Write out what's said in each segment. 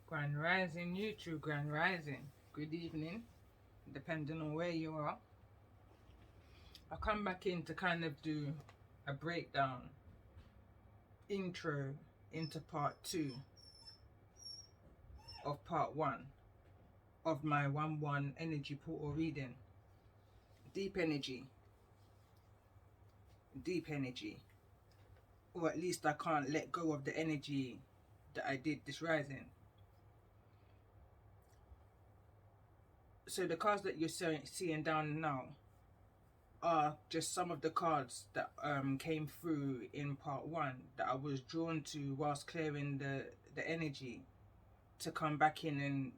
Grand Rising, YouTube, Grand Rising. Good evening, depending on where you are. I'll come back in to kind of do a breakdown, intro into part 2 of part 1 of my 1-1 energy portal reading. Deep energy. Or at least I can't let go of the energy that I did this rising. So the cards that you're seeing down now are just some of the cards that came through in part 1 that I was drawn to whilst clearing the energy to come back in and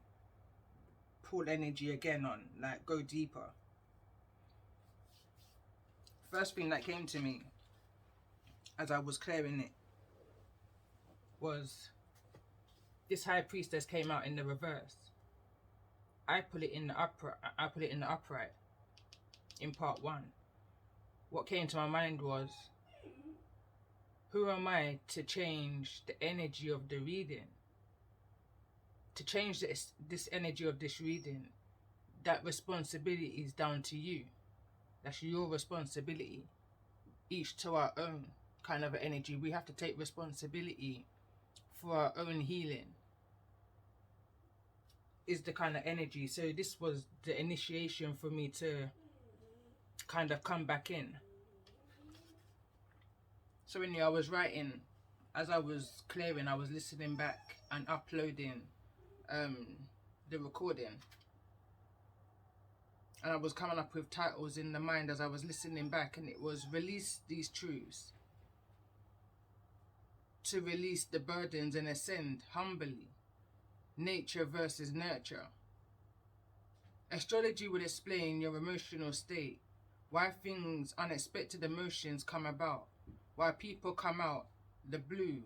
pull energy again on, like go deeper. First thing that came to me as I was clearing it was this High Priestess came out in the reverse. I put it in the upright in part 1. What came to my mind was, who am I to change the energy of the reading? To change this energy of this reading, that responsibility is down to you. That's your responsibility. Each to our own kind of energy. We have to take responsibility for our own healing. Is the kind of energy. So this was the initiation for me to kind of come back in. So when I was writing, as I was clearing, I was listening back and uploading the recording, and I was coming up with titles in the mind as I was listening back, and it was release these truths, to release the burdens and ascend humbly, nature versus nurture. Astrology will explain your emotional state, why things, unexpected emotions come about, why people come out the blue,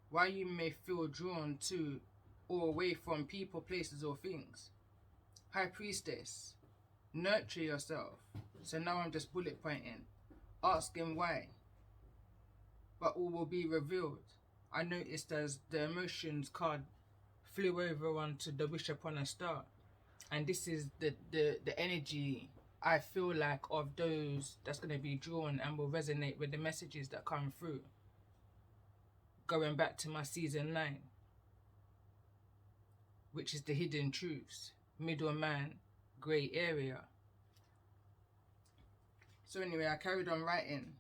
why you may feel drawn to or away from people, places or things. High Priestess, nurture yourself. So now I'm just bullet pointing, asking why, but all will be revealed. I noticed as the emotions card flew over onto the wish upon a star, and this is the energy I feel like of those that's going to be drawn and will resonate with the messages that come through. Going back to my season 9, which is the hidden truths, middleman, grey area. So anyway, I carried on writing.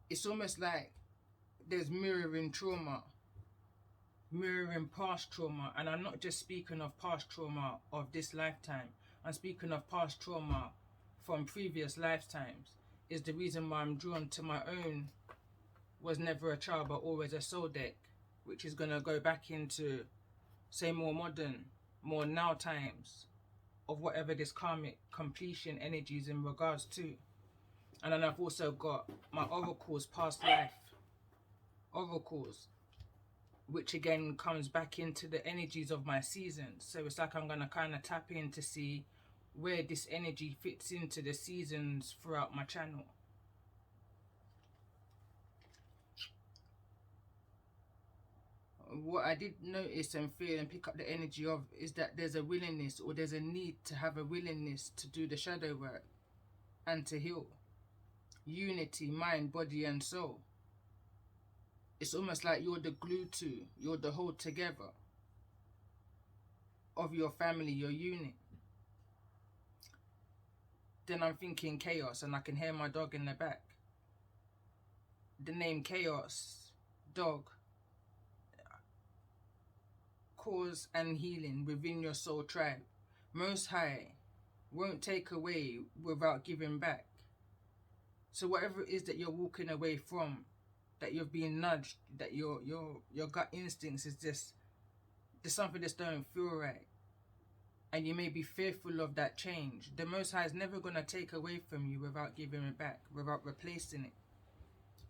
It's almost like there's mirroring trauma, mirroring past trauma, and I'm not just speaking of past trauma of this lifetime. I'm speaking of past trauma from previous lifetimes. Is the reason why I'm drawn to my own was never a child but always a soul deck, which is going to go back into, say, more modern, more now times of whatever this karmic completion energy is in regards to. And then I've also got my oracles, past life oracles, which again comes back into the energies of my seasons. So it's like I'm going to kind of tap in to see where this energy fits into the seasons throughout my channel. What I did notice and feel and pick up the energy of is that there's a willingness, or there's a need to have a willingness to do the shadow work and to heal. Unity, mind, body and soul. It's almost like you're the glue to, you're the hold together of your family, your unit. Then I'm thinking chaos, and I can hear my dog in the back. The name chaos, dog, cause and healing within your soul tribe. Most High won't take away without giving back. So whatever it is that you're walking away from, that you've been nudged, that your gut instincts is just, there's something that don't feel right, and you may be fearful of that change, the Most High is never going to take away from you without giving it back, without replacing it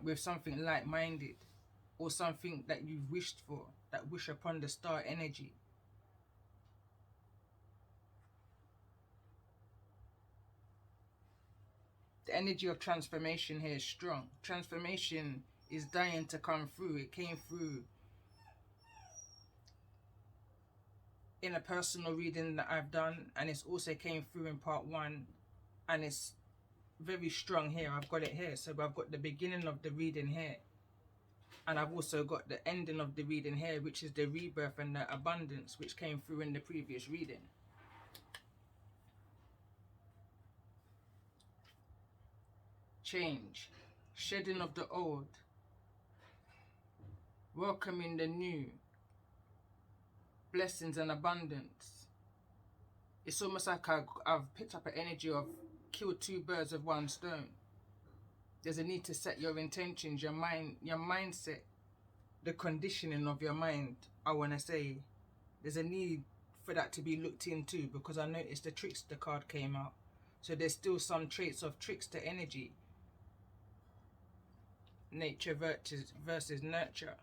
with something like-minded, or something that you've wished for, that wish upon the star energy. The energy of transformation here is strong. Transformation is dying to come through. It came through in a personal reading that I've done, and it's also came through in part 1, and it's very strong here. I've got it here. So I've got the beginning of the reading here, and I've also got the ending of the reading here, which is the rebirth and the abundance, which came through in the previous reading. Change, shedding of the old, welcoming the new, blessings and abundance. It's almost like I've picked up an energy of kill 2 birds with 1 stone. There's a need to set your intentions, your mindset, the conditioning of your mind, I want to say. There's a need for that to be looked into, because I noticed the trickster card came out. So there's still some traits of trickster energy. Nature versus nurture.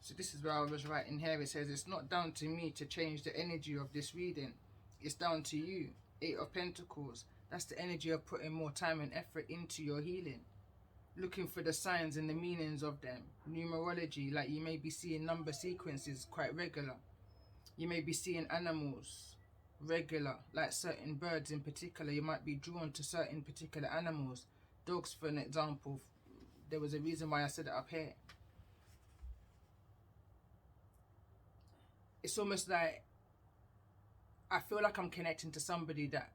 So this is where I was writing here. It says, it's not down to me to change the energy of this reading. It's down to you. 8 of Pentacles. That's the energy of putting more time and effort into your healing. Looking for the signs and the meanings of them. Numerology, like you may be seeing number sequences quite regular. You may be seeing animals regular, like certain birds in particular. You might be drawn to certain particular animals. Dogs, for an example. There was a reason why I said it up here. It's almost like I feel like I'm connecting to somebody that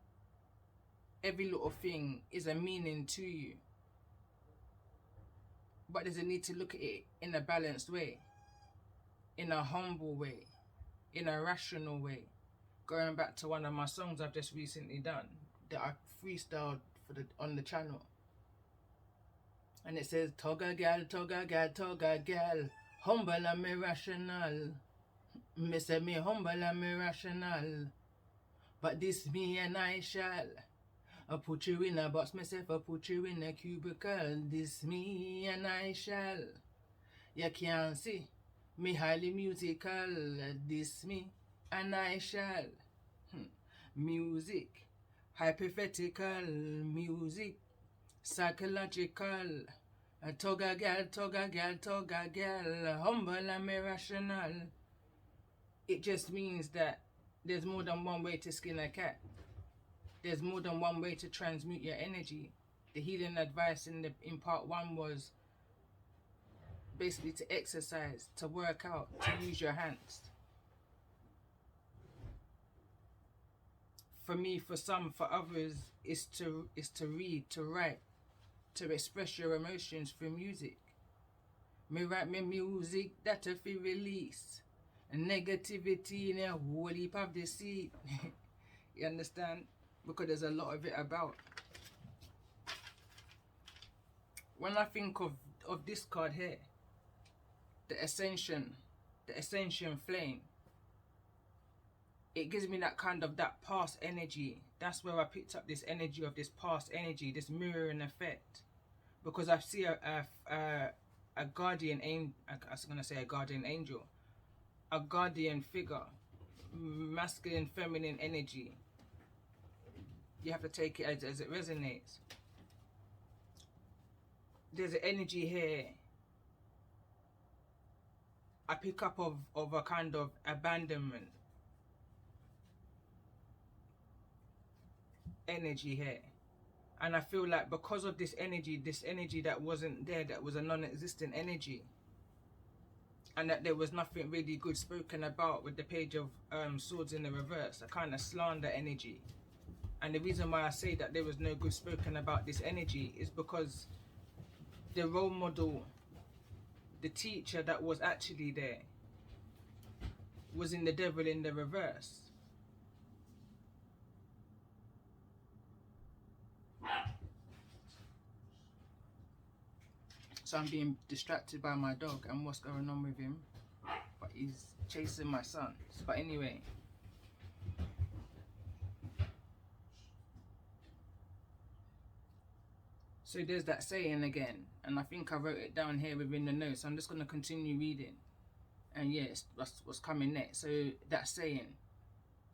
every little thing is a meaning to you. But there's a need to look at it in a balanced way, in a humble way, in a rational way. Going back to one of my songs I've just recently done, that I freestyled on the channel. And it says, Toga gal, toga gal, toga gal, humble and me rational. Me say me humble and me rational, but this me and I shall. I put you in a box, myself, I put you in a cubicle. This me and I shall. You can't see me highly musical. This me and I shall. Music, hypothetical, music, psychological. Toga gal, toga gal, toga gal, humble and me rational. It just means that there's more than one way to skin a cat. There's more than one way to transmute your energy. The healing advice in part 1 was basically to exercise, to work out, to use your hands. For me, for some, for others, is to read, to write, to express your emotions through music. Me write me music that I feel release. Negativity in a whole heap of the seed. You understand? Because there's a lot of it about. When I think of this card here, the ascension flame, it gives me that kind of that past energy. That's where I picked up this energy of this past energy, this mirroring effect. Because I see a guardian angel, I was gonna say a guardian angel, a guardian figure, masculine, feminine energy. You have to take it as it resonates. There's an energy here I pick up of a kind of abandonment energy here. And I feel like because of this energy that wasn't there, that was a non-existent energy, and that there was nothing really good spoken about with the Page of Swords in the reverse, a kind of slander energy. And the reason why I say that there was no good spoken about this energy is because the role model, the teacher that was actually there, was in the devil in the reverse. So I'm being distracted by my dog and what's going on with him, but he's chasing my son. But anyway, So there's that saying again, and I think I wrote it down here within the notes. I'm just going to continue reading. And yes, that's what's coming next. So that saying,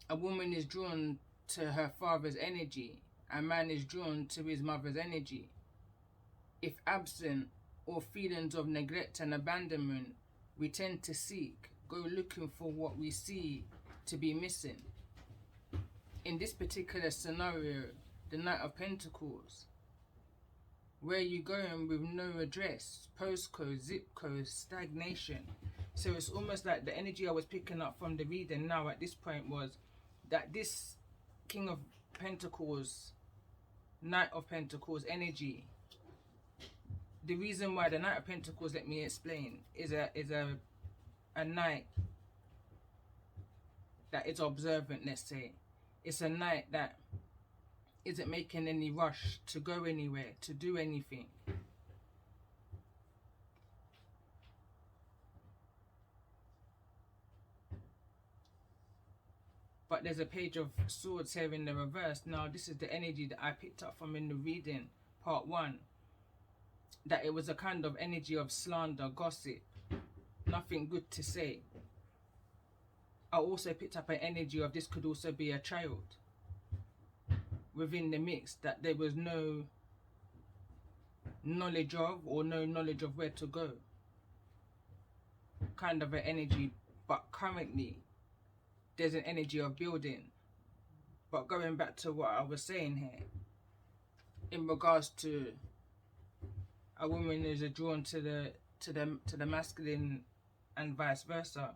a woman is drawn to her father's energy, a man is drawn to his mother's energy. If absent or feelings of neglect and abandonment, we tend to seek, go looking for what we see to be missing. In this particular scenario, the Knight of Pentacles, where you going with no address, postcode, zip code, stagnation. So it's almost like the energy I was picking up from the reading now at this point was that this King of Pentacles, Knight of Pentacles energy, the reason why the Knight of Pentacles, let me explain, is a knight that is observant, let's say. It's a knight that isn't making any rush to go anywhere, to do anything. But there's a Page of Swords here in the reverse. Now this is the energy that I picked up from in the reading, part 1. That it was a kind of energy of slander, gossip, nothing good to say. I also picked up an energy of this could also be a child within the mix, that there was no knowledge of, or no knowledge of where to go, kind of an energy. But currently there's an energy of building. But going back to what I was saying here in regards to a woman is drawn to the masculine and vice versa,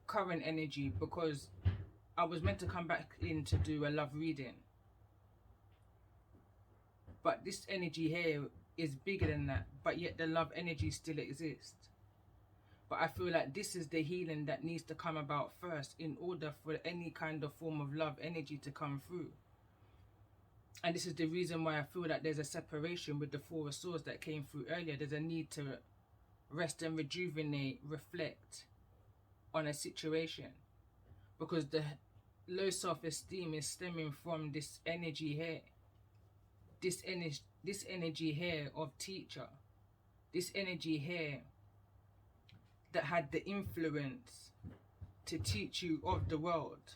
current energy, because I was meant to come back in to do a love reading, but this energy here is bigger than that, but yet the love energy still exists. But I feel like this is the healing that needs to come about first in order for any kind of form of love energy to come through. And this is the reason why I feel that there's a separation with the Four of Swords that came through earlier. There's a need to rest and rejuvenate, reflect on a situation, because the low self-esteem is stemming from this energy here. This energy here of teacher, this energy here that had the influence to teach you of the world.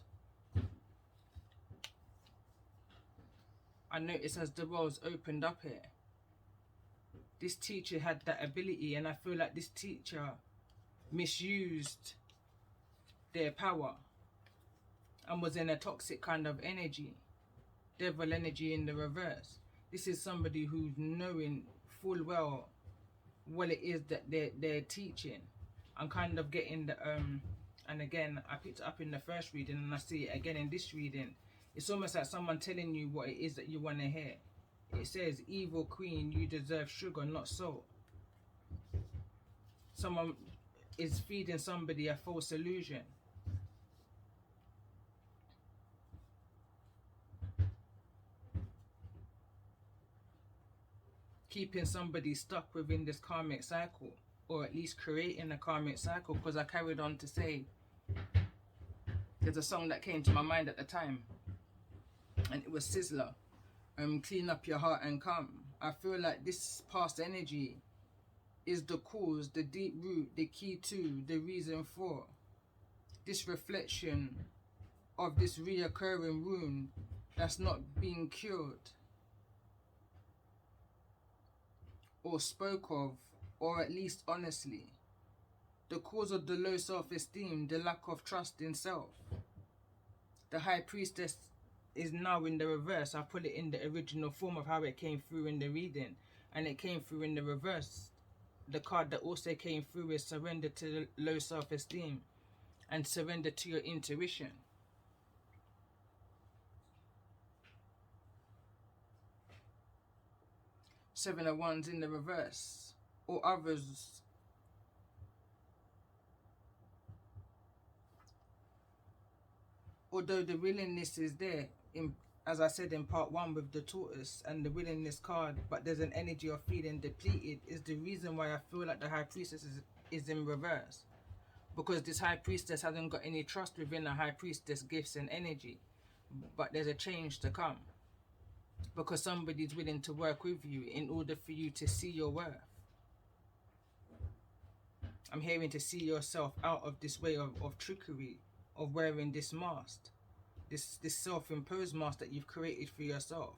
I notice as the world's opened up here, this teacher had that ability, and I feel like this teacher misused their power and was in a toxic kind of energy, devil energy in the reverse. This is somebody who's knowing full well what it is that they're teaching, and kind of getting the and again I picked it up in the first reading and I see it again in this reading. It's almost like someone telling you what it is that you want to hear. It says, evil queen, you deserve sugar, not salt. Someone is feeding somebody a false illusion. Keeping somebody stuck within this karmic cycle, or at least creating a karmic cycle, because I carried on to say, there's a song that came to my mind at the time, and it was Sizzler, Clean Up Your Heart and Come. I feel like this past energy is the cause, the deep root, the key to, the reason for this reflection of this reoccurring wound that's not being cured or spoke of, or at least honestly. The cause of the low self-esteem, the lack of trust in self. The High Priestess is now in the reverse. I put it in the original form of how it came through in the reading, and it came through in the reverse. The card that also came through is surrender to low self-esteem and surrender to your intuition. Seven of Wands in the reverse, or others. Although the willingness is there, as I said in part 1 with the tortoise and the willingness card, but there's an energy of feeling depleted, is the reason why I feel like the High Priestess is in reverse. Because this High Priestess hasn't got any trust within the High Priestess gifts and energy. But there's a change to come. because somebody's willing to work with you in order for you to see your worth. I'm hearing to see yourself out of this way of trickery, of wearing this mask, this self-imposed mask that you've created for yourself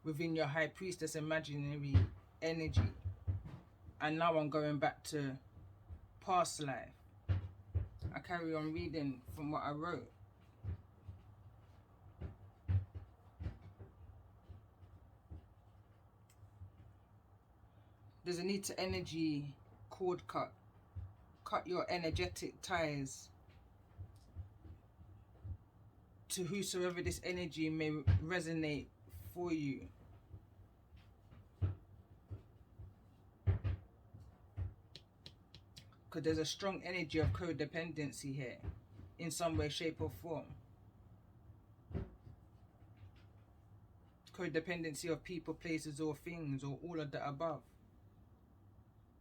within your high priestess imaginary energy. And now I'm going back to past life. I carry on reading from what I wrote. There's a need to energy cord cut. Cut your energetic ties to whosoever this energy may resonate for you. Because there's a strong energy of codependency here in some way, shape or form. Codependency of people, places or things, or all of the above.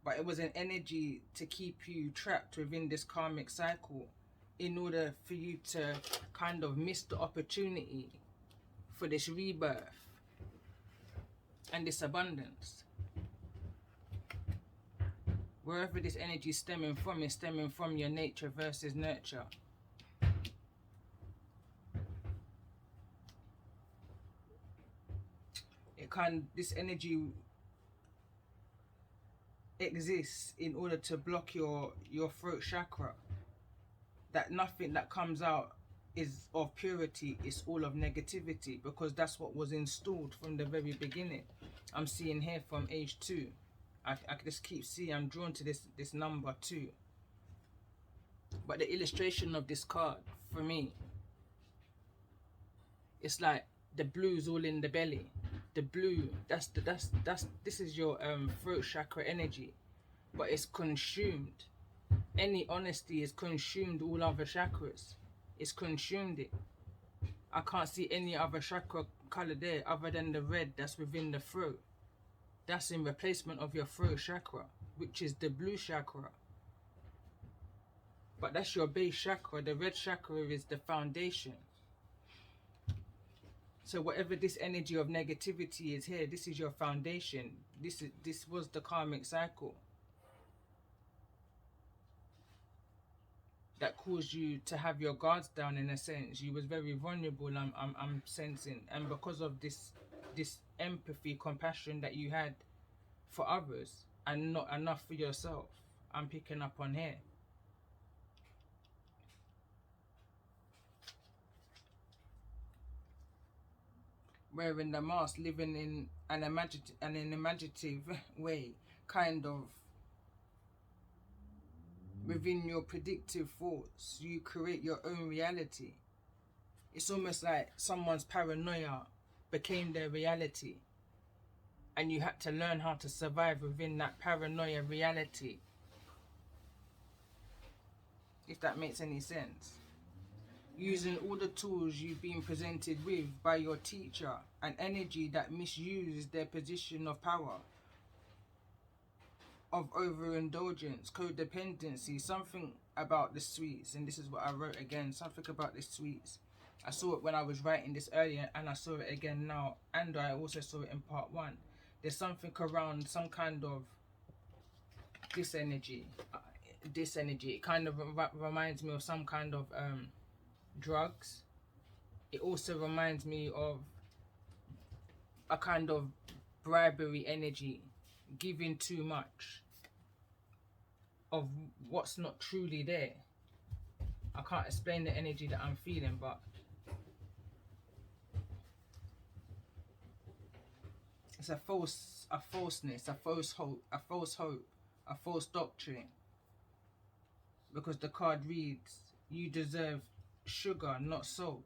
But it was an energy to keep you trapped within this karmic cycle in order for you to kind of miss the opportunity for this rebirth and this abundance. Wherever this energy is stemming from your nature versus nurture. This energy exists in order to block your throat chakra. That nothing that comes out is of purity, it's all of negativity, because that's what was installed from the very beginning. I'm seeing here from age 2. I just keep seeing, I'm drawn to this number 2. But the illustration of this card for me, it's like the blue's all in the belly. The blue, this is your throat chakra energy, but it's consumed. Any honesty is consumed all other chakras. It's consumed it. I can't see any other chakra color there other than the red that's within the throat. That's in replacement of your throat chakra, which is the blue chakra. But that's your base chakra. The red chakra is the foundation. So whatever this energy of negativity is here, this is your foundation. This was the karmic cycle that caused you to have your guards down in a sense. You was very vulnerable, I'm sensing. And because of this empathy, compassion that you had for others and not enough for yourself, I'm picking up on here. Wearing the mask, living in an imaginative way, kind of within your predictive thoughts, you create your own reality. It's almost like someone's paranoia became their reality, and you had to learn how to survive within that paranoia reality, if that makes any sense. Using all the tools you've been presented with by your teacher, an energy that misused their position of power, of overindulgence, codependency, something about the sweets. And this is what I wrote again, something about the sweets. I saw it when I was writing this earlier, and I saw it again now, and I also saw it in part 1. There's something around some kind of this energy. It kind of reminds me of some kind of drugs. It also reminds me of a kind of bribery energy, giving too much of what's not truly there. I can't explain the energy that I'm feeling, but it's a falseness, a false hope, a false doctrine. Because the card reads, you deserve sugar, not salt.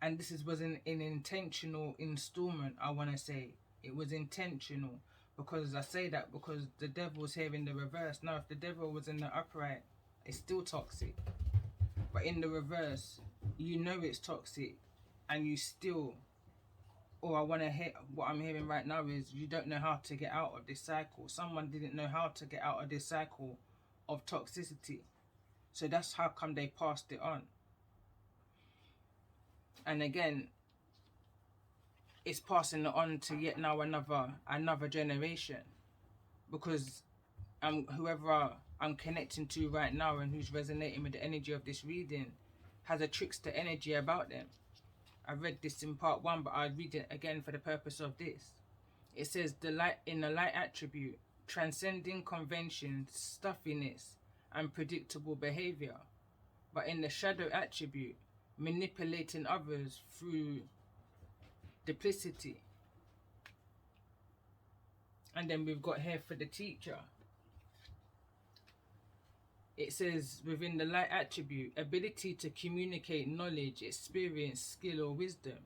And this was an intentional installment, I want to say. It was intentional. Because I say that because the devil's here in the reverse. Now, if the devil was in the upright, it's still toxic. But in the reverse, you know it's toxic. And you still, or I want to hear, what I'm hearing right now is you don't know how to get out of this cycle. Someone didn't know how to get out of this cycle of toxicity. So that's how come they passed it on. And again, it's passing it on to yet now another generation, because whoever I'm connecting to right now and who's resonating with the energy of this reading has a trickster energy about them. I read this in part 1, but I'll read it again for the purpose of this. It says, the light in the light attribute, transcending conventions, stuffiness, and predictable behavior. But in the shadow attribute, manipulating others through duplicity. And then we've got here for the teacher. It says, within the light attribute, ability to communicate knowledge, experience, skill, or wisdom.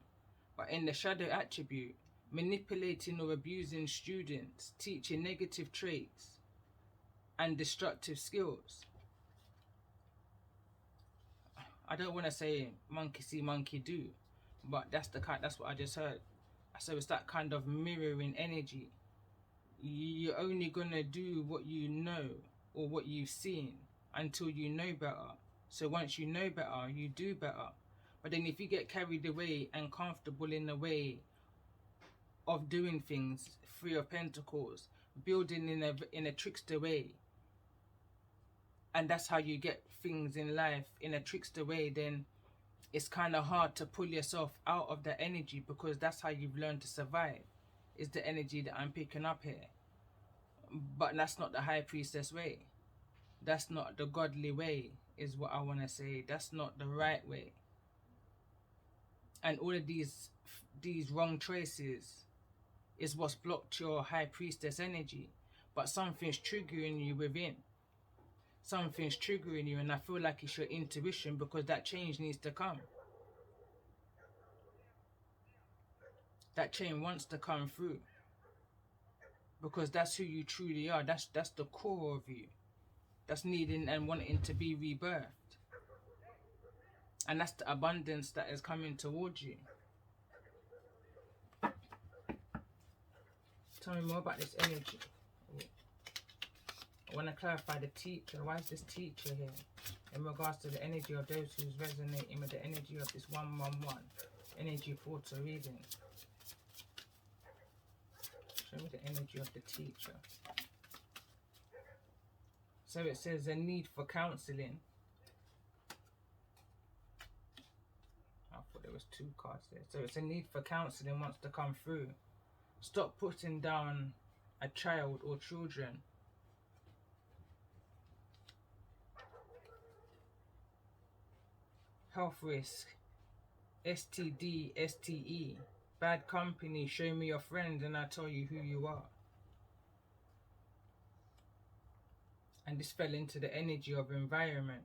But in the shadow attribute, manipulating or abusing students, teaching negative traits and destructive skills. I don't want to say monkey see, monkey do, but that's what I just heard. So it's that kind of mirroring energy. You're only gonna do what you know or what you've seen until you know better. So once you know better, you do better. But then if you get carried away and comfortable in the way of doing things, Three of Pentacles, building in a trickster way, and that's how you get things in life, in a trickster way, then it's kind of hard to pull yourself out of that energy, because that's how you've learned to survive, is the energy that I'm picking up here. But that's not the High Priestess way. That's not the godly way, is what I want to say. That's not the right way. And all of these wrong choices is what's blocked your High Priestess energy. But something's triggering you within. Something's triggering you, and I feel like it's your intuition, because that change needs to come. That change wants to come through, because that's who you truly are. That's the core of you. That's needing and wanting to be rebirthed. And that's the abundance that is coming towards you. Tell me more about this energy. I want to clarify the teacher. Why is this teacher here? In regards to the energy of those who's resonating with the energy of this 111. Energy portal reading. Show me the energy of the teacher. So it says a need for counseling. I thought there was 2 cards there. So it's a need for counseling wants to come through. Stop putting down a child or children. Health risk. STD, STE. Bad company. Show me your friends and I'll tell you who you are. And this fell into the energy of environment.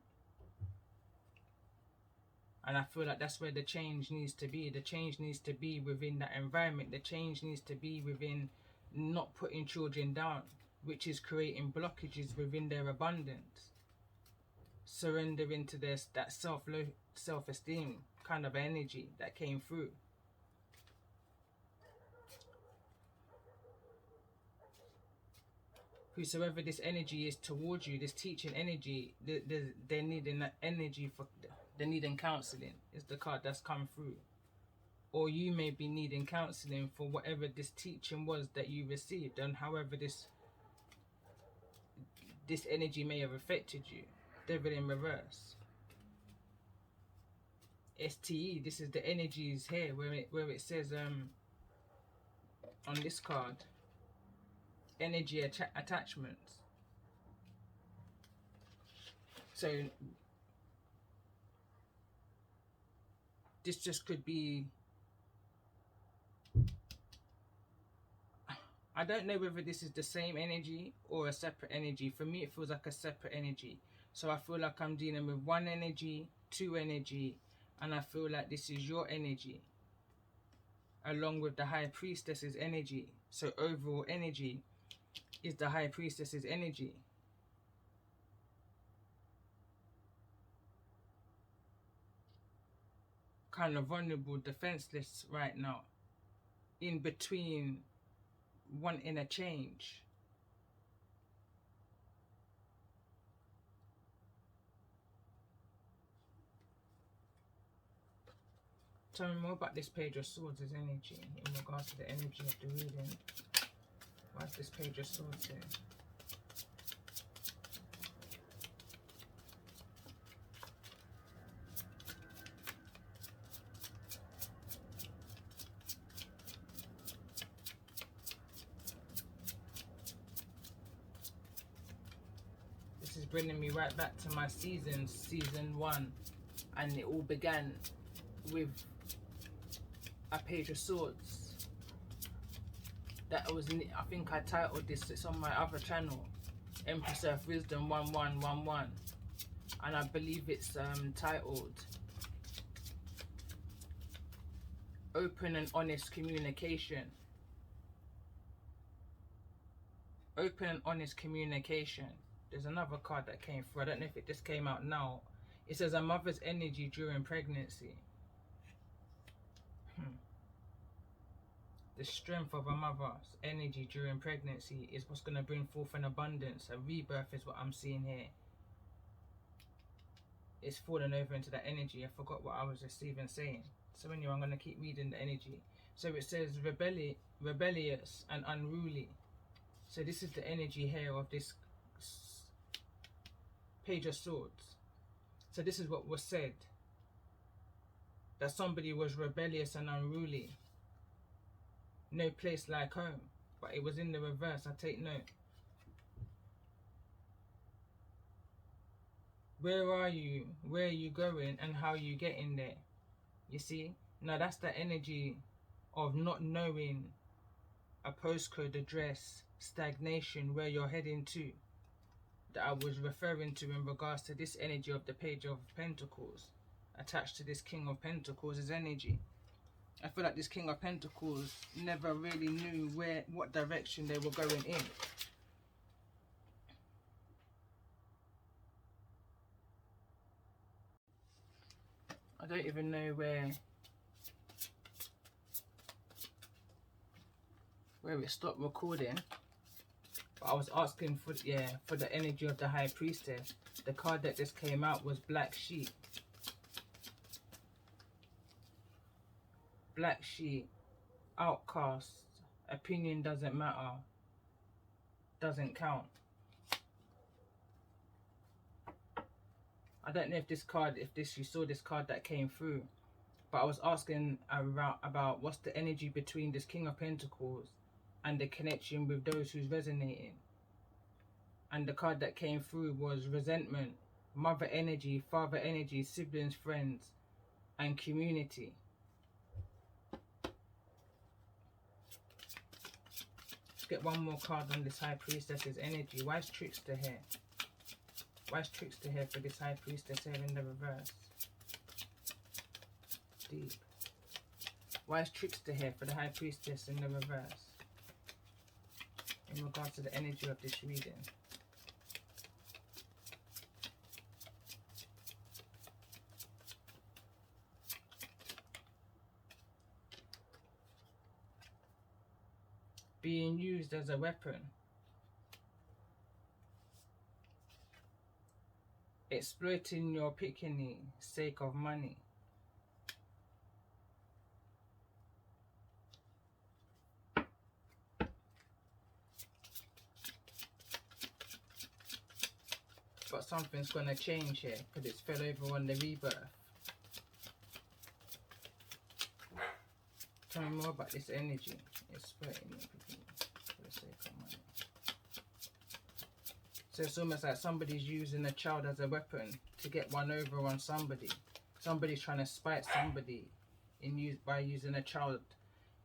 And I feel like that's where the change needs to be. The change needs to be within that environment. The change needs to be within not putting children down, which is creating blockages within their abundance. Surrendering to that self-esteem kind of energy that came through. Whosoever this energy is towards you, this teaching energy, they're needing that energy for, they're needing counseling, is the card that's come through. Or you may be needing counseling for whatever this teaching was that you received, and however this energy may have affected you. Devil in reverse. STE, this is the energies here where it says on this card, energy attachments. So this just could be, I don't know whether this is the same energy or a separate energy. For me, it feels like a separate energy. So I feel like I'm dealing with 1 energy, 2 energy, and I feel like this is your energy, along with the High Priestess's energy. So overall energy is the High Priestess's energy. Kind of vulnerable, defenseless right now, in between wanting a change. Tell me more about this Page of Swords' energy in regards to the energy of the reading. Why is this Page of Swords here? This is bringing me right back to my season 1, and it all began with a Page of Swords. That was, I think I titled this, it's on my other channel, Empress of Wisdom 1111, and I believe it's titled Open and Honest Communication. Open and Honest Communication. There's another card that came through, I don't know if it just came out now. It says a mother's energy during pregnancy. The strength of a mother's energy during pregnancy is what's going to bring forth an abundance. A rebirth is what I'm seeing here. It's fallen over into that energy. I forgot what I was just even saying. So anyway, I'm going to keep reading the energy. So it says rebellious and unruly. So this is the energy here of this Page of Swords. So this is what was said. That somebody was rebellious and unruly. No place like home. But it was in the reverse. I take note. Where are you? Where are you going? And how are you getting there? You see? Now that's the energy of not knowing a postcode address, stagnation, where you're heading to. That I was referring to in regards to this energy of the Page of Pentacles. Attached to this King of Pentacles' energy. I feel like this King of Pentacles never really knew what direction they were going in. I don't even know where it stopped recording. But I was asking for the energy of the High Priestess. The card that just came out was Black Sheep. Black sheep, outcast, opinion doesn't matter, doesn't count. I don't know if you saw this card that came through, but I was asking about what's the energy between this King of Pentacles and the connection with those who's resonating. And the card that came through was resentment, mother energy, father energy, siblings, friends, and community. Get one more card on this High Priestess's energy. Why is Trickster here? Why is Trickster here for this High Priestess here in the reverse? Deep. Why is Trickster here for the High Priestess in the reverse? In regards to the energy of this reading. Being used as a weapon. Exploiting your picking sake of money. But something's going to change here because it's fell over on the rebirth. Tell me more about this energy. Exploiting your picking for the sake of money. So it's almost like somebody's using a child as a weapon to get one over on somebody. Somebody's trying to spite somebody by using a child.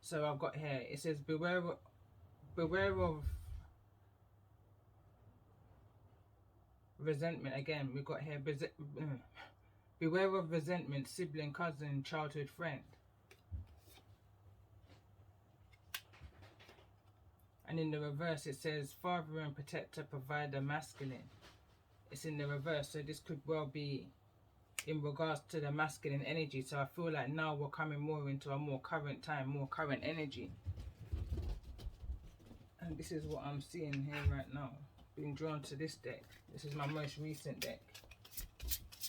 So I've got here, it says beware of resentment. Again, we've got here beware of resentment, sibling, cousin, childhood friend. And in the reverse it says father and protector, provider, masculine. It's in the reverse, so this could well be in regards to the masculine energy. So I feel like now we're coming more into a more current time, more current energy. And this is what I'm seeing here right now. Being drawn to this deck. This is my most recent deck.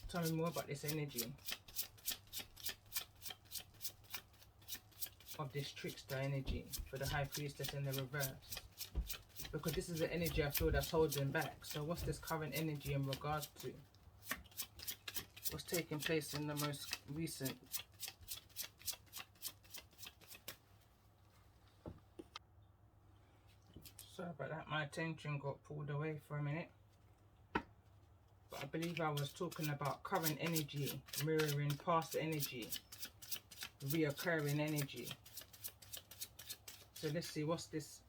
Tell me more about this energy. of this trickster energy for the High Priestess in the reverse. Because this is the energy I feel that's holding back. So what's this current energy in regards to? What's taking place in the most recent? Sorry about that, my attention got pulled away for a minute. But I believe I was talking about current energy, mirroring past energy, reoccurring energy. So let's see, what's this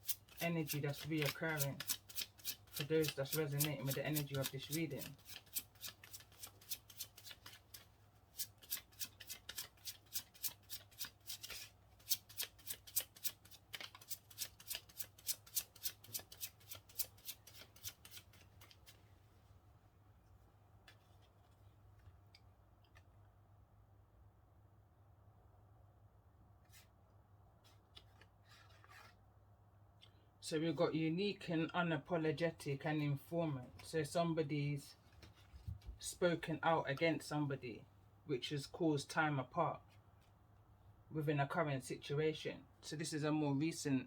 energy that's reoccurring for those that's resonating with the energy of this reading? So we've got unique and unapologetic and informant. So somebody's spoken out against somebody, which has caused time apart within a current situation. So this is a more recent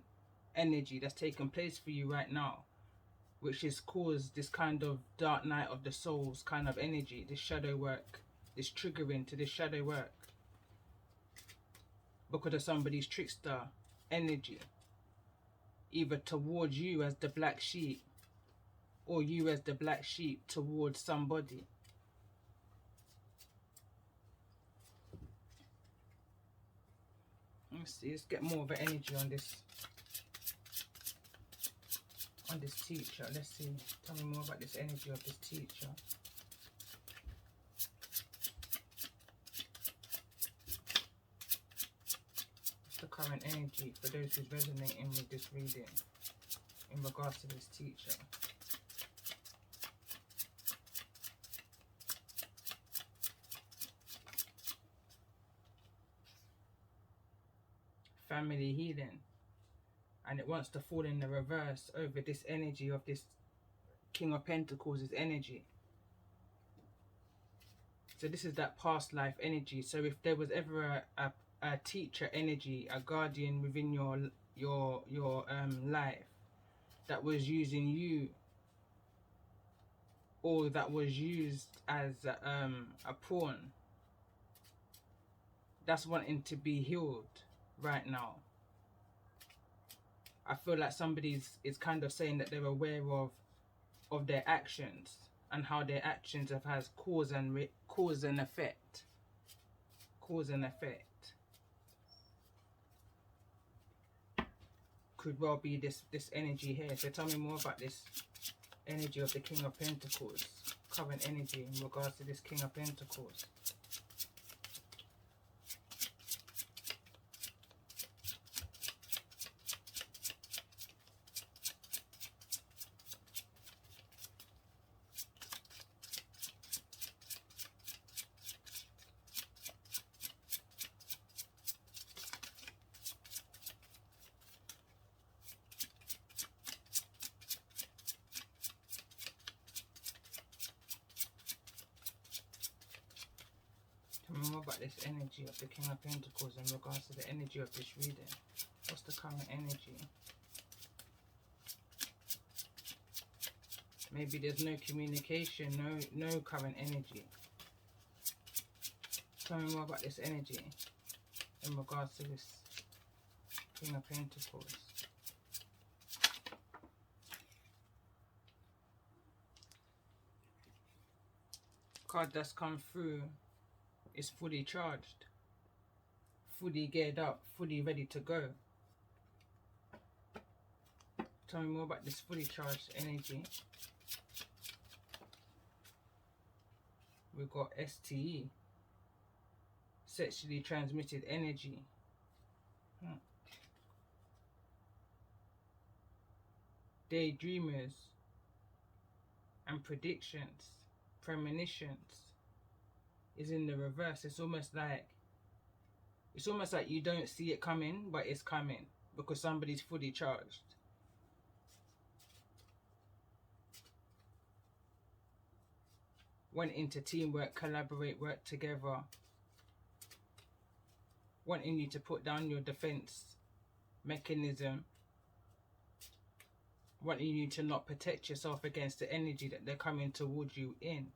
energy that's taken place for you right now, which has caused this kind of dark night of the souls kind of energy, this shadow work, this triggering to this shadow work because of somebody's trickster energy, either towards you as the black sheep or you as the black sheep towards somebody. Let's see, let's get more of an energy on this teacher. Let's see, tell me more about this energy of this teacher. What's the current energy for those who's resonating with this reading in regards to this teacher? Family healing, and it wants to fall in the reverse over this energy of this King of Pentacles' energy. So this is that past life energy. So if there was ever a teacher energy, a guardian within your life that was using you, or that was used as a pawn, that's wanting to be healed right now. I feel like somebody is kind of saying that they're aware of their actions and how their actions have has cause and effect. Cause and effect. Could well be this energy here. So tell me more about this energy of the King of Pentacles, current energy in regards to this King of Pentacles. Tell me more about this energy of the King of Pentacles in regards to the energy of this reading. What's the current energy? Maybe there's no communication, no current energy. Tell me more about this energy in regards to this King of Pentacles. Card that's come through is fully charged, fully geared up, fully ready to go. Tell me more about this fully charged energy. We've got STE, sexually transmitted energy. Daydreamers and predictions, premonitions is in the reverse. It's almost like you don't see it coming, but it's coming because somebody's fully charged. Went into teamwork, collaborate, work together. wanting you to put down your defense mechanism, wanting you to not protect yourself against the energy that they're coming towards you in.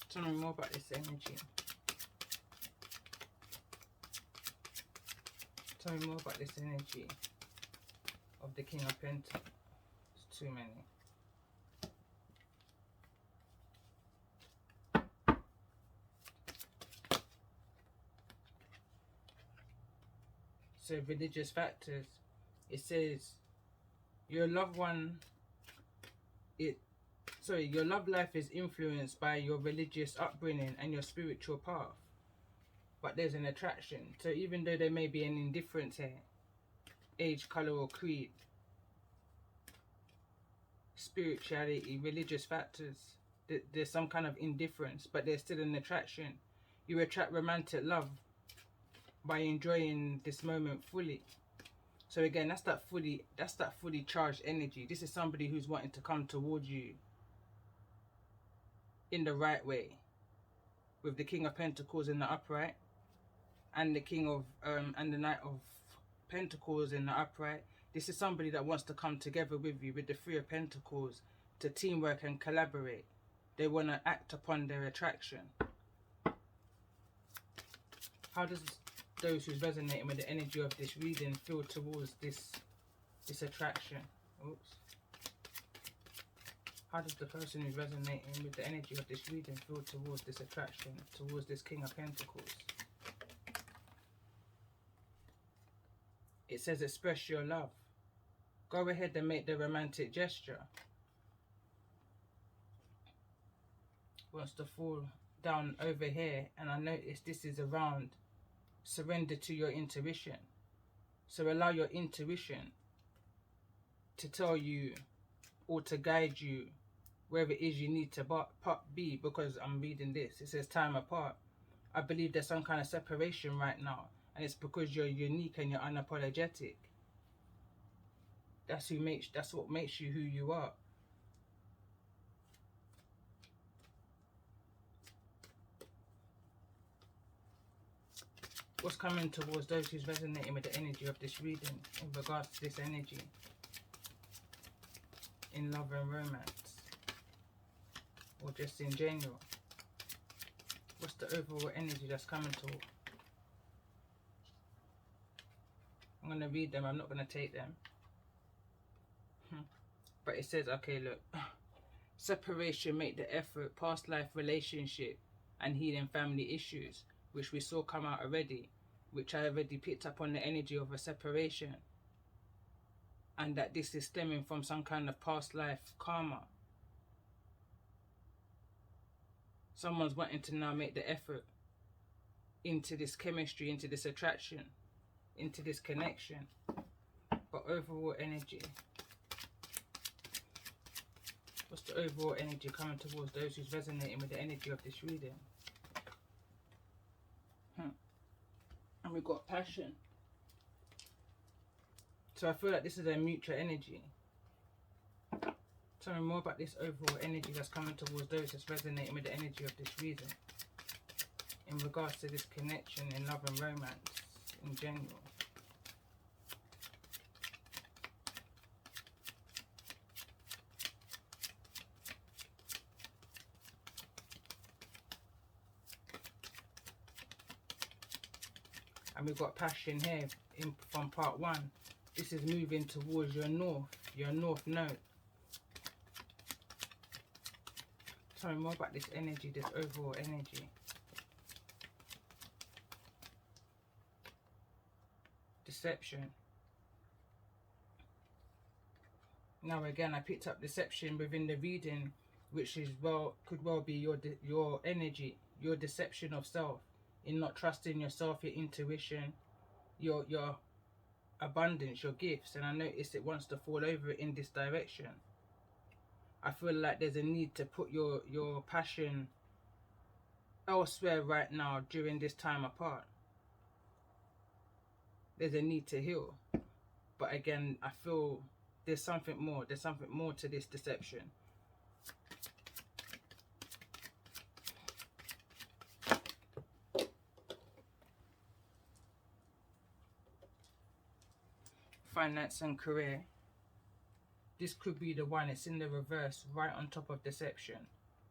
Tell me more about this energy. Tell me more about this energy of the King of Pentacles. It's too many. So religious factors. It says your loved one, your love life is influenced by your religious upbringing and your spiritual path. But there's an attraction. So even though there may be an indifference here, age, color, or creed, spirituality, religious factors, there's some kind of indifference, but there's still an attraction. You attract romantic love by enjoying this moment fully. So again, that's that fully charged energy. This is somebody who's wanting to come towards you in the right way, with the King of Pentacles in the upright and the King of and the Knight of Pentacles in the upright. This is somebody that wants to come together with you, with the Three of Pentacles, to teamwork and collaborate. They want to act upon their attraction. How does those who's resonating with the energy of this reading feel towards this attraction? Oops. How does the person who's resonating with the energy of this reading feel towards this attraction, towards this King of Pentacles? It says express your love. Go ahead and make the romantic gesture. Wants to fall down over here, and I notice this is around surrender to your intuition. So allow your intuition to tell you or to guide you wherever it is you need to be, because I'm reading this. It says time apart. I believe there's some kind of separation right now, and it's because you're unique and you're unapologetic. That's what makes you who you are. What's coming towards those who's resonating with the energy of this reading in regards to this energy in love and romance, or just in general? What's the overall energy that's coming toward? I'm going to read them. I'm not going to take them. But it says, okay, look. Separation, make the effort, past life relationship, and healing family issues, which we saw come out already, which I already picked up on the energy of a separation, and that this is stemming from some kind of past life karma. Someone's wanting to now make the effort into this chemistry, into this attraction, into this connection. But overall energy, what's the overall energy coming towards those who's resonating with the energy of this reading? And we've got passion. So I feel like this is a mutual energy. Tell me more about this overall energy that's coming towards those that's resonating with the energy of this reading in regards to this connection in love and romance in general. And we've got passion here from part 1. This is moving towards your north node. Tell me more about this energy, this overall energy. Deception. Now again, I picked up deception within the reading, which is could well be your energy, your deception of self, in not trusting yourself, your intuition, your abundance, your gifts. And I notice it wants to fall over in this direction. I feel like there's a need to put your passion elsewhere right now during this time apart. There's a need to heal. But again, I feel there's something more. There's something more to this deception. finance and career. This could be the one. It's in the reverse, right on top of deception.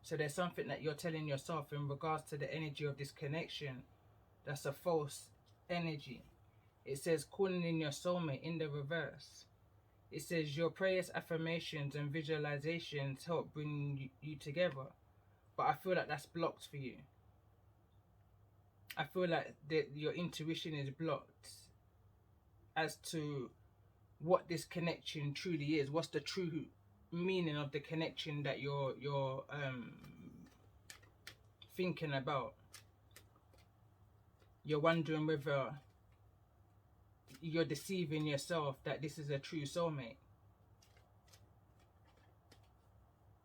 So there's something that you're telling yourself in regards to the energy of this connection that's a false energy. It says calling in your soulmate in the reverse. It says your prayers, affirmations and visualizations help bring you together. But I feel like that's blocked for you. I feel like your intuition is blocked as to what this connection truly is. What's the true meaning of the connection that you're thinking about? You're wondering whether you're deceiving yourself that this is a true soulmate.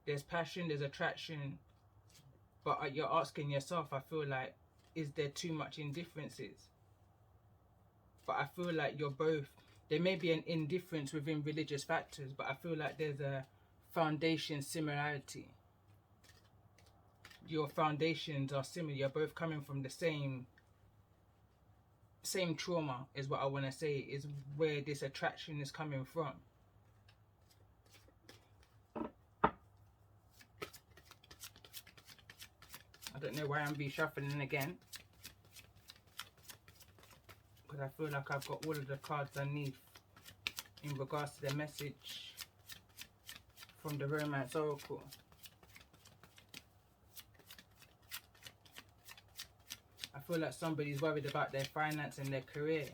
There's passion, there's attraction, but you're asking yourself, I feel like, is there too much indifferences? But I feel like you're both, there may be an indifference within religious factors, but I feel like there's a foundation similarity. Your foundations are similar. You're both coming from the same trauma, is what I want to say, is where this attraction is coming from. I don't know why I'm reshuffling again, because I feel like I've got all of the cards I need in regards to the message from the Romance Oracle. I feel like somebody's worried about their finance and their career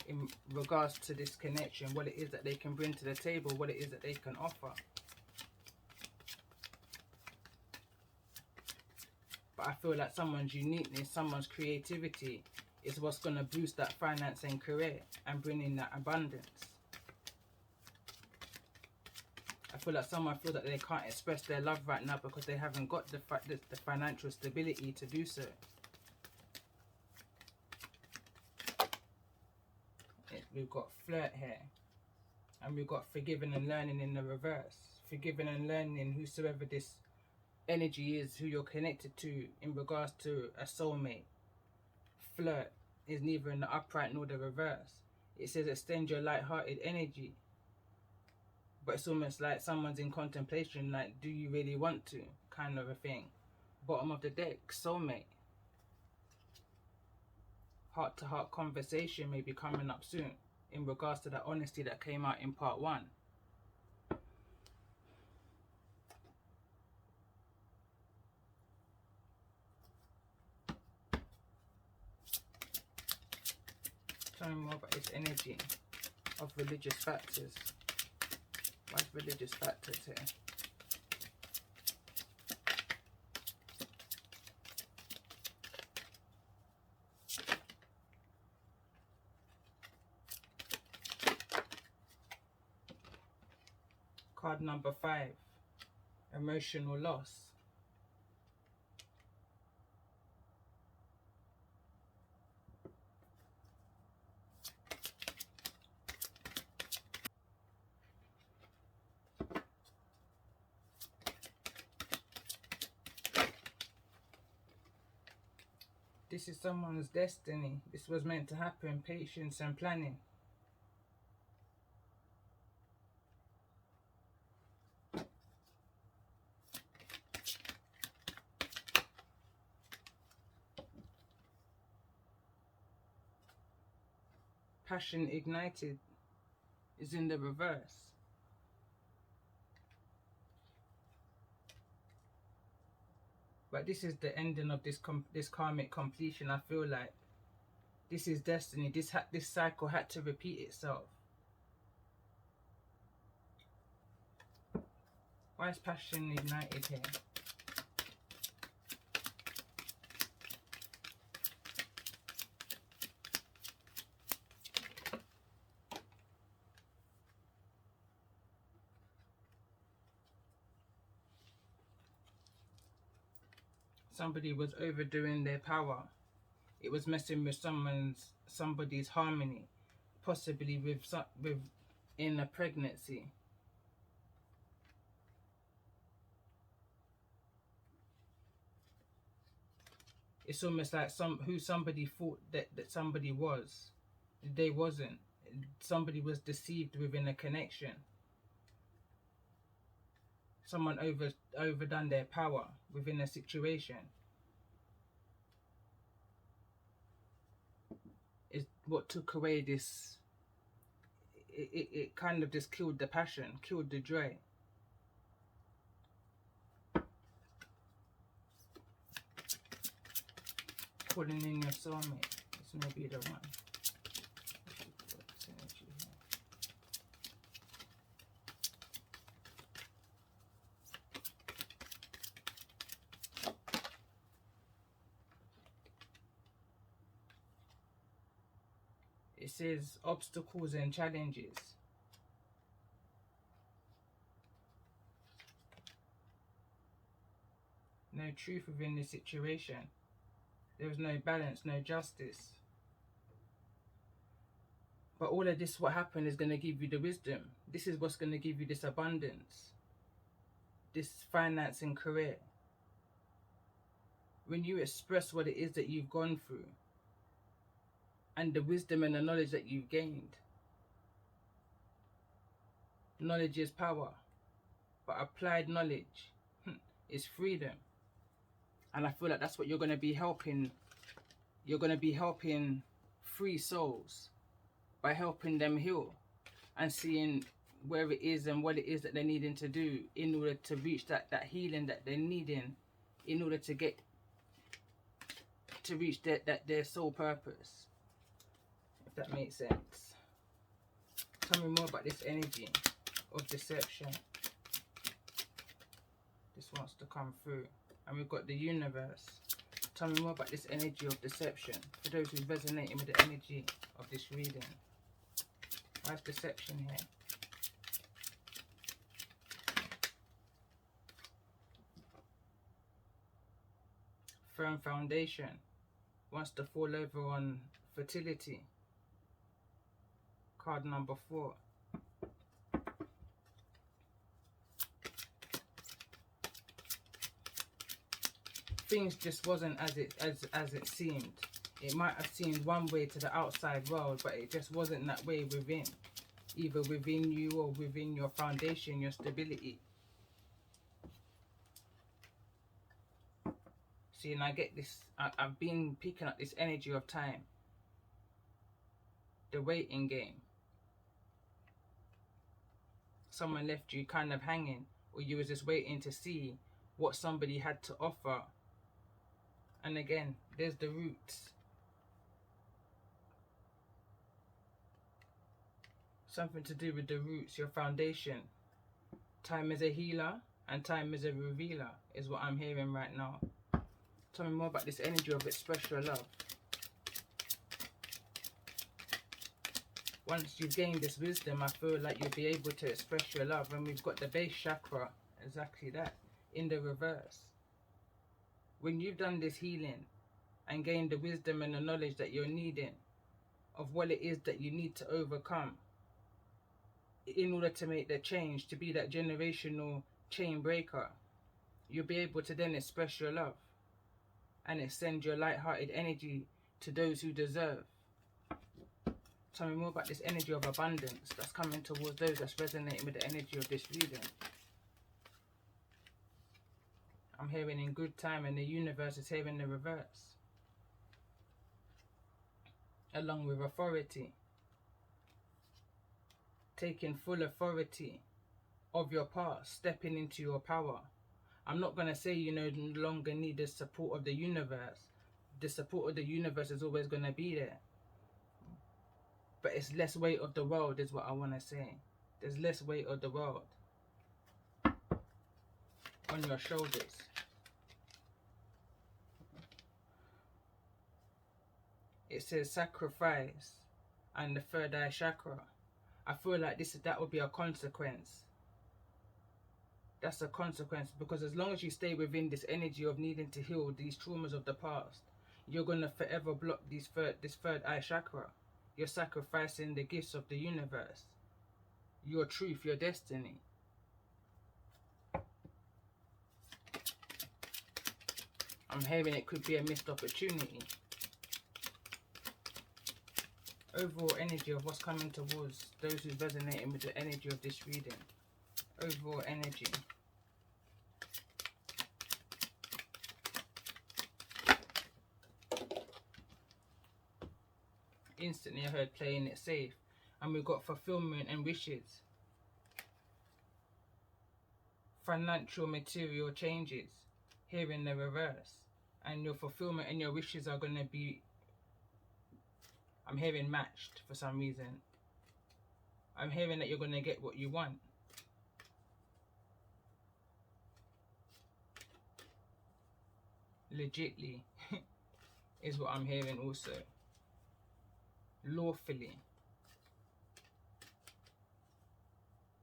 in regards to this connection, what it is that they can bring to the table, what it is that they can offer. But I feel like someone's uniqueness, someone's creativity is what's going to boost that finance and career and bring in that abundance. I feel like someone feels that they can't express their love right now because they haven't got the financial stability to do so. We've got flirt here. And we've got forgiving and learning in the reverse. Forgiving and learning whosoever this energy is, who you're connected to in regards to a soulmate. Flirt is neither in the upright nor the reverse. It says extend your light-hearted energy. But it's almost like someone's in contemplation, like, do you really want to? Kind of a thing. Bottom of the deck, soulmate. Heart-to-heart conversation may be coming up soon in regards to that honesty that came out in part 1. Tell me more about this energy of religious factors. What's religious factors here? Card number 5, emotional loss. This is someone's destiny. This was meant to happen. Patience and planning. Passion ignited is in the reverse. But this is the ending of this karmic completion. I feel like this is destiny. This cycle had to repeat itself. Why is passion ignited here? Somebody was overdoing their power. It was messing with somebody's harmony, possibly in a pregnancy. It's almost like who somebody thought that somebody was, they wasn't. somebody was deceived within a connection. Someone overdone their power within a situation. Is what took away this. It kind of just killed the passion, killed the joy. Pulling in your soulmate. This may be the one. It says obstacles and challenges. No truth within the situation. There was no balance, no justice. But all of this, what happened, is going to give you the wisdom. This is what's going to give you this abundance, this finance and career. When you express what it is that you've gone through, and the wisdom and the knowledge that you've gained. Knowledge is power, but applied knowledge is freedom. And I feel like that's what you're going to be helping. You're going to be helping free souls by helping them heal and seeing where it is and what it is that they're needing to do in order to reach that healing that they're needing, in order to get to reach their soul purpose. If that makes sense. Tell me more about this energy of deception. This wants to come through. And we've got the universe. Tell me more about this energy of deception. For those who's resonating with the energy of this reading. Why is deception here? Firm foundation. Wants to fall over on fertility. Card number 4. Things just wasn't as it seemed. It might have seemed one way to the outside world, but it just wasn't that way within. Either within you or within your foundation, your stability. See, and I get this, I've been picking up this energy of time. The waiting game. Someone left you kind of hanging, or you was just waiting to see what somebody had to offer. And again, there's the roots. Something to do with the roots, your foundation. Time is a healer and time is a revealer, is what I'm hearing right now. Tell me more about this energy of express your love. Once you've gained this wisdom, I feel like you'll be able to express your love. And we've got the base chakra, exactly that, in the reverse. When you've done this healing and gained the wisdom and the knowledge that you're needing of what it is that you need to overcome in order to make the change, to be that generational chain breaker, you'll be able to then express your love and extend your light-hearted energy to those who deserve. Tell me more about this energy of abundance that's coming towards those that's resonating with the energy of this reading. I'm hearing in good time, and the universe is hearing the reverse. Along with authority. Taking full authority of your past, stepping into your power. I'm not going to say you no longer need the support of the universe. The support of the universe is always going to be there. But it's less weight of the world is what I want to say. There's less weight of the world on your shoulders. It says sacrifice and the third eye chakra. I feel like that would be a consequence. That's a consequence, because as long as you stay within this energy of needing to heal these traumas of the past, you're going to forever block this third eye chakra. You're sacrificing the gifts of the universe, your truth, your destiny. I'm hearing it could be a missed opportunity. Overall energy of what's coming towards those who's resonating with the energy of this reading. Overall energy. Instantly I heard playing it safe. And we've got fulfillment and wishes. Financial material changes. Here in the reverse. And your fulfillment and your wishes are going to be, I'm hearing, matched for some reason. I'm hearing that you're going to get what you want. Legitly is what I'm hearing also. Lawfully.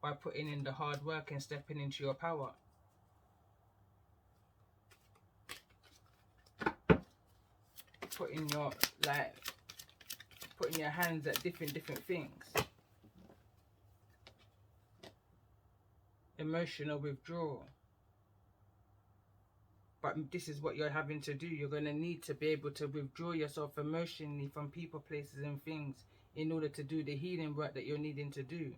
By putting in the hard work and stepping into your power. Putting your, putting your hands at different things. Emotional withdrawal. But this is what you're having to do. You're going to need to be able to withdraw yourself emotionally from people, places and things in order to do the healing work that you're needing to do.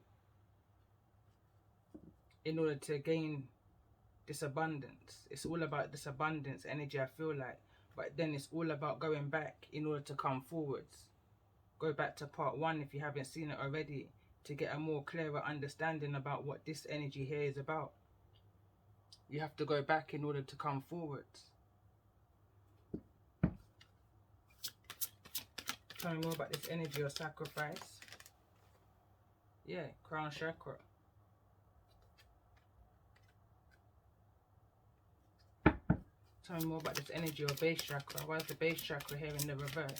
In order to gain this abundance. It's all about this abundance energy, I feel like. But then it's all about going back in order to come forwards. Go back to part 1 if you haven't seen it already, to get a more clearer understanding about what this energy here is about. You have to go back in order to come forwards. Tell me more about this energy of sacrifice. Yeah, crown chakra. Tell me more about this energy of base chakra. Why is the base chakra here in the reverse?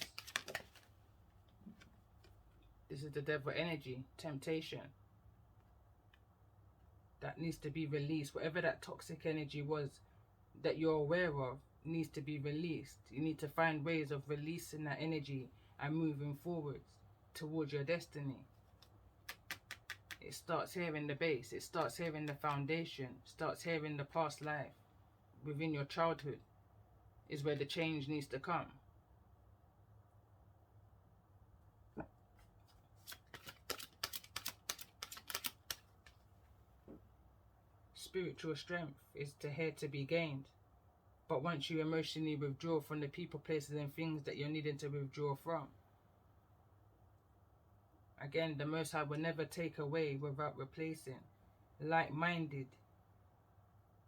This is the devil energy, temptation. That needs to be released. Whatever that toxic energy was that you're aware of needs to be released. You need to find ways of releasing that energy and moving forwards towards your destiny. It starts here in the base. It starts here in the foundation. It starts here in the past life. Within your childhood is where the change needs to come. Spiritual strength is here to be gained. But once you emotionally withdraw from the people, places and things that you're needing to withdraw from, again, the Most High will never take away without replacing like-minded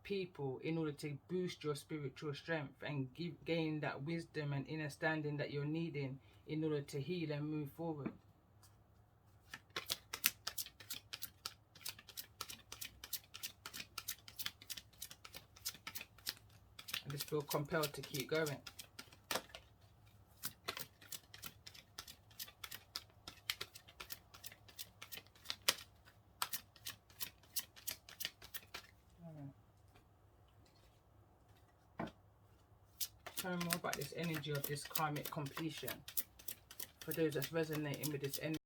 people in order to boost your spiritual strength and gain that wisdom and understanding that you're needing in order to heal and move forward. I just feel compelled to keep going. Tell me more about this energy of this karmic completion. For those that's resonating with this energy.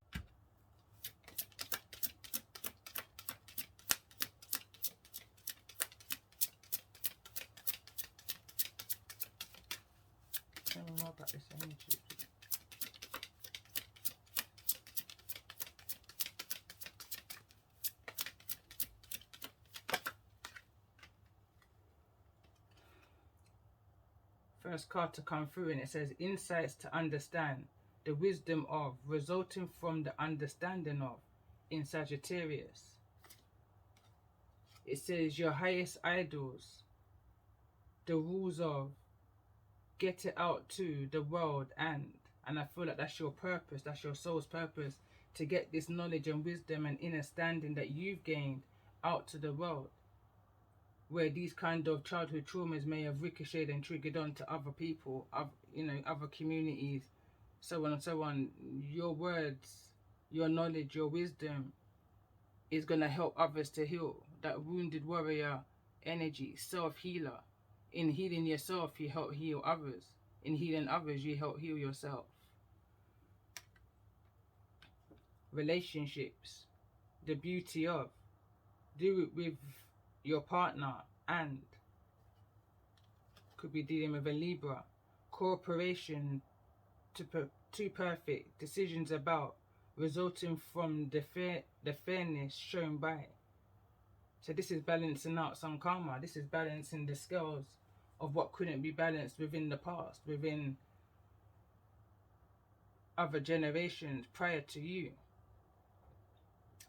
Tell me more about this energy. First card to come through, and it says insights to understand, the wisdom of, resulting from the understanding of, in Sagittarius. It says your highest idols, the rules of, get it out to the world, and I feel like that's your purpose, that's your soul's purpose, to get this knowledge and wisdom and understanding that you've gained out to the world. Where these kind of childhood traumas may have ricocheted and triggered on to other people, other communities, so on and so on. Your words, your knowledge, your wisdom is going to help others to heal. That wounded warrior energy, self-healer. In healing yourself, you help heal others. In healing others, you help heal yourself. Relationships, the beauty of, do it with your partner, and could be dealing with a Libra. Cooperation to too perfect, decisions about, resulting from the fairness shown by. So this is balancing out some karma. This is balancing the scales of what couldn't be balanced within the past, within other generations prior to you,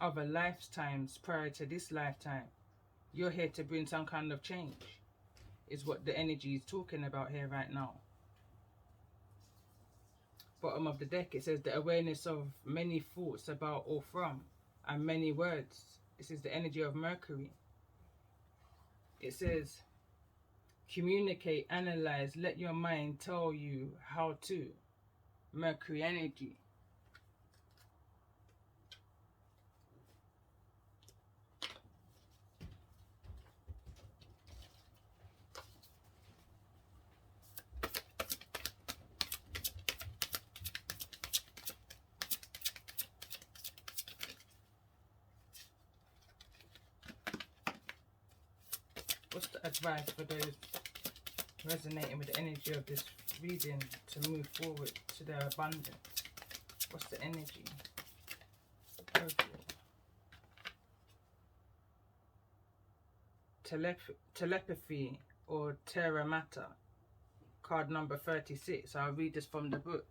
other lifetimes prior to this lifetime. You're here to bring some kind of change, is what the energy is talking about here right now. Bottom of the deck, it says the awareness of many thoughts about or from, and many words. This is the energy of Mercury. It says, communicate, analyze, let your mind tell you how to. Mercury energy. What's the advice for those resonating with the energy of this reading to move forward to their abundance? What's the energy? Telepathy or terra matter. Card number 36. I'll read this from the book.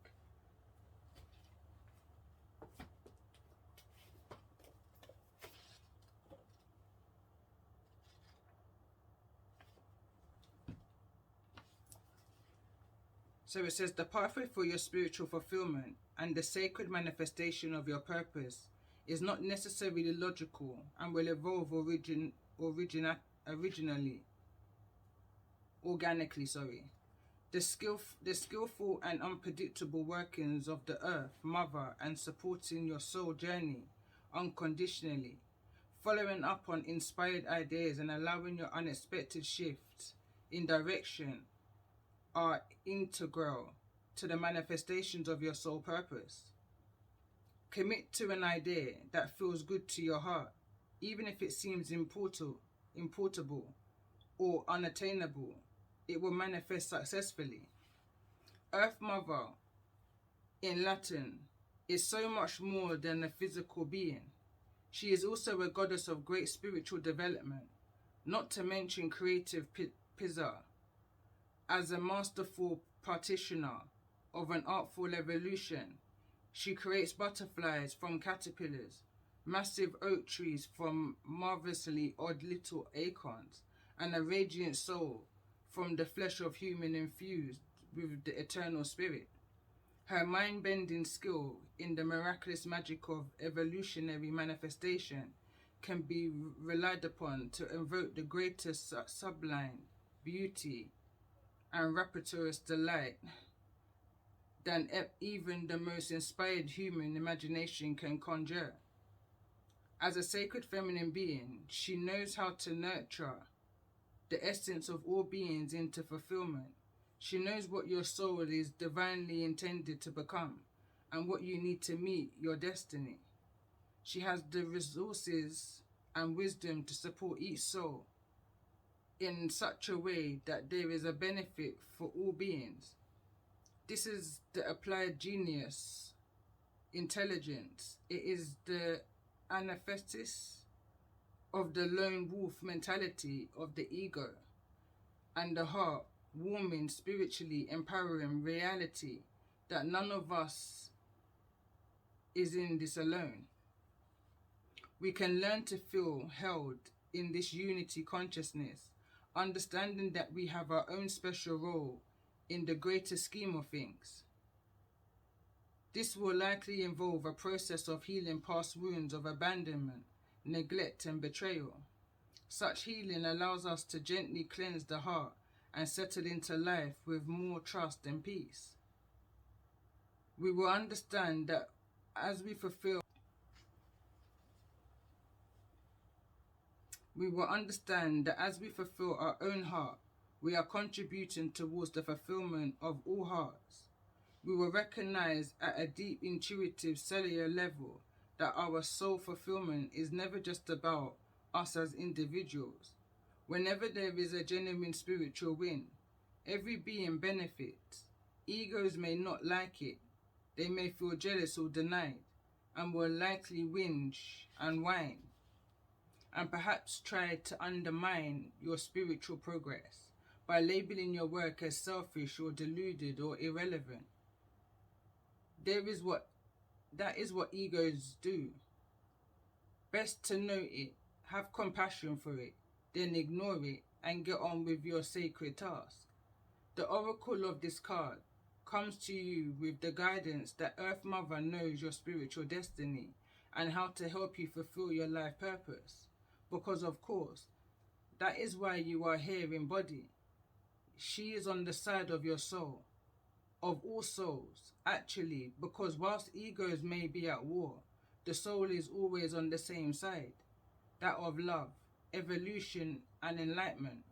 So it says, the pathway for your spiritual fulfillment and the sacred manifestation of your purpose is not necessarily logical and will evolve organically. The skillful and unpredictable workings of the earth, mother, and supporting your soul journey unconditionally, following up on inspired ideas and allowing your unexpected shifts in direction are integral to the manifestations of your soul purpose. Commit to an idea that feels good to your heart, even if it seems importable or unattainable. It will manifest successfully. Earth Mother, in Latin, is so much more than a physical being. She is also a goddess of great spiritual development, not to mention creative pizza. As a masterful practitioner of an artful evolution, she creates butterflies from caterpillars, massive oak trees from marvelously odd little acorns, and a radiant soul from the flesh of human infused with the eternal spirit. Her mind-bending skill in the miraculous magic of evolutionary manifestation can be relied upon to invoke the greatest sublime beauty and rapturous delight than even the most inspired human imagination can conjure. As a sacred feminine being, she knows how to nurture the essence of all beings into fulfillment. She knows what your soul is divinely intended to become and what you need to meet your destiny. She has the resources and wisdom to support each soul in such a way that there is a benefit for all beings. This is the applied genius, intelligence. It is the antithesis of the lone wolf mentality of the ego and the heart warming, spiritually empowering reality that none of us is in this alone. We can learn to feel held in this unity consciousness, understanding that we have our own special role in the greater scheme of things. This will likely involve a process of healing past wounds of abandonment, neglect, and betrayal. Such healing allows us to gently cleanse the heart and settle into life with more trust and peace. We will understand that as we fulfill our own heart, we are contributing towards the fulfillment of all hearts. We will recognize at a deep intuitive cellular level that our soul fulfillment is never just about us as individuals. Whenever there is a genuine spiritual win, every being benefits. Egos may not like it. They may feel jealous or denied, and will likely whinge and whine, and perhaps try to undermine your spiritual progress by labeling your work as selfish or deluded or irrelevant. That is what egos do. Best to note it, have compassion for it, then ignore it and get on with your sacred task. The oracle of this card comes to you with the guidance that Earth Mother knows your spiritual destiny and how to help you fulfill your life purpose. Because of course, that is why you are here in body. She is on the side of your soul, of all souls, actually, because whilst egos may be at war, the soul is always on the same side, that of love, evolution, and enlightenment.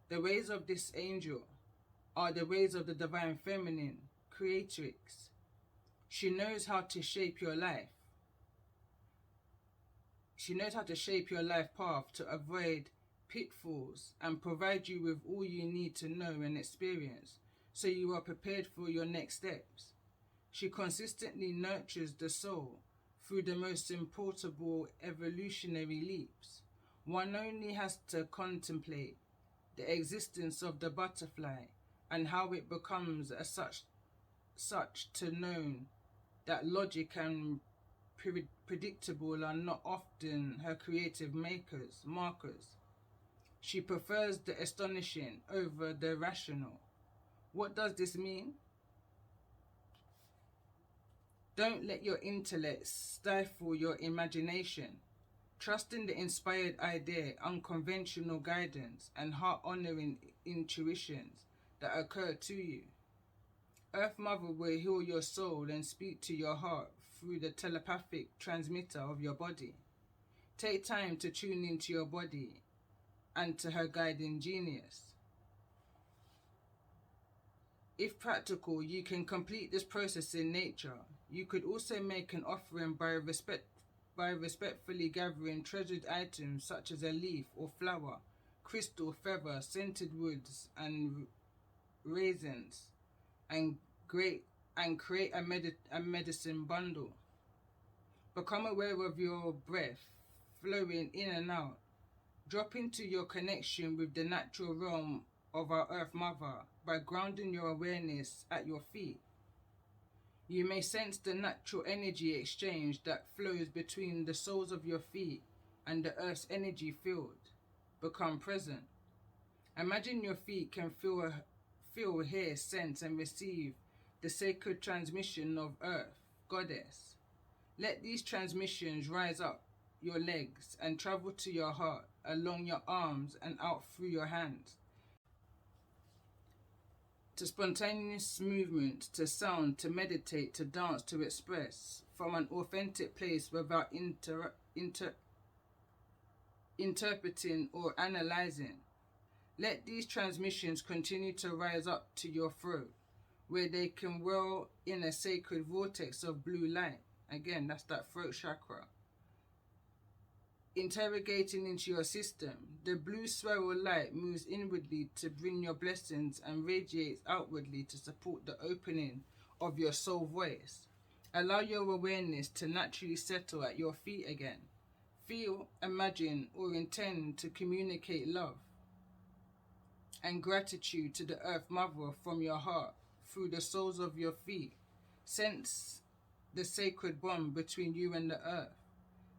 The ways of this angel are the ways of the divine feminine, creatrix. She knows how to shape your life. She knows how to shape your life path to avoid pitfalls and provide you with all you need to know and experience so you are prepared for your next steps. She consistently nurtures the soul through the most importable evolutionary leaps. One only has to contemplate the existence of the butterfly and how it becomes as such to know that logic and predictable are not often her creative markers. She prefers the astonishing over the rational. What does this mean? Don't let your intellect stifle your imagination. Trust in the inspired idea, unconventional guidance, and heart-honoring intuitions that occur to you. Earth Mother will heal your soul and speak to your heart through the telepathic transmitter of your body. Take time to tune into your body and to her guiding genius. If practical, you can complete this process in nature. You could also make an offering by respectfully gathering treasured items such as a leaf or flower, crystal, feather, scented woods, and raisins, and create a medicine bundle. Become aware of your breath flowing in and out. Drop into your connection with the natural realm of our Earth Mother by grounding your awareness at your feet. You may sense the natural energy exchange that flows between the soles of your feet and the Earth's energy field. Become present. Imagine your feet can feel, hear, sense, and receive the sacred transmission of Earth, Goddess. Let these transmissions rise up your legs and travel to your heart, along your arms and out through your hands. To spontaneous movement, to sound, to meditate, to dance, to express from an authentic place without interpreting or analyzing. Let these transmissions continue to rise up to your throat, where they can whirl in a sacred vortex of blue light. Again, that's that throat chakra. Interrogating into your system, the blue swirl light moves inwardly to bring your blessings and radiates outwardly to support the opening of your soul voice. Allow your awareness to naturally settle at your feet again. Feel, imagine, or intend to communicate love and gratitude to the Earth Mother from your heart through the soles of your feet. Sense the sacred bond between you and the Earth.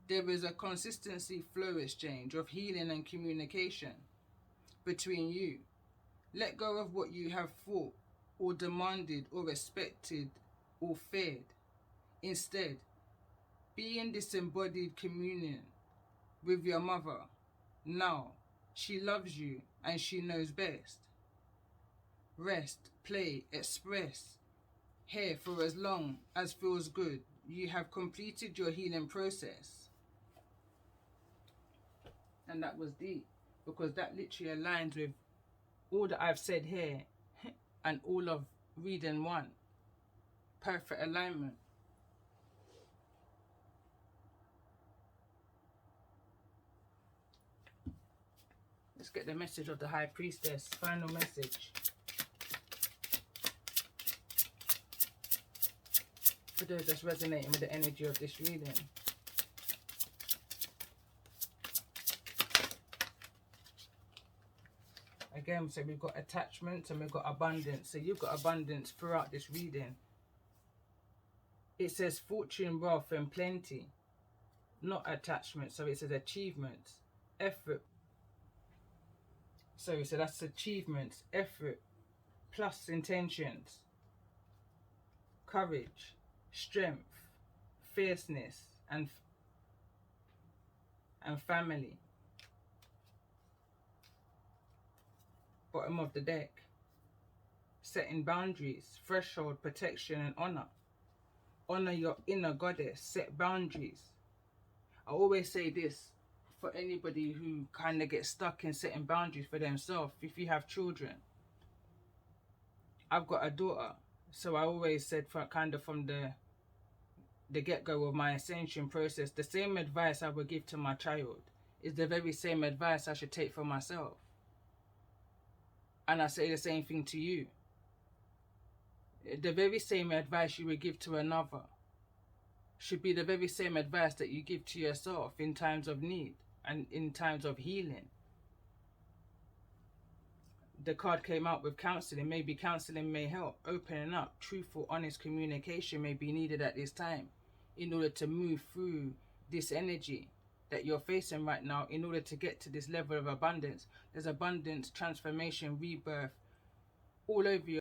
There is a consistency flow exchange of healing and communication between you. Let go of what you have thought or demanded or expected or feared. Instead, be in this embodied communion with your mother. Now, she loves you and she knows best. Rest, play, express. Here for as long as feels good. You have completed your healing process. And that was deep, because that literally aligns with all that I've said here and all of reading 1. Perfect alignment. Let's get the message of the High Priestess. Final message. For those that's resonating with the energy of this reading. Again, so we've got attachment and we've got abundance. So you've got abundance throughout this reading. It says fortune, wealth and plenty, not attachment. So it says achievements, effort. So that's achievements, effort, plus intentions, courage, strength, fierceness, and family. Bottom of the deck, setting boundaries, threshold, protection and honor. Honor your inner goddess, set boundaries. I always say this for anybody who kind of gets stuck in setting boundaries for themselves. If you have children, I've got a daughter, so I always said from the get-go of my ascension process, the same advice I would give to my child is the very same advice I should take for myself. And I say the same thing to you. The very same advice you would give to another should be the very same advice that you give to yourself in times of need and in times of healing. The card came out with counseling. Maybe counseling may help. Opening up, truthful, honest communication may be needed at this time in order to move through this energy that you're facing right now, in order to get to this level of abundance. There's abundance, transformation, rebirth all over you.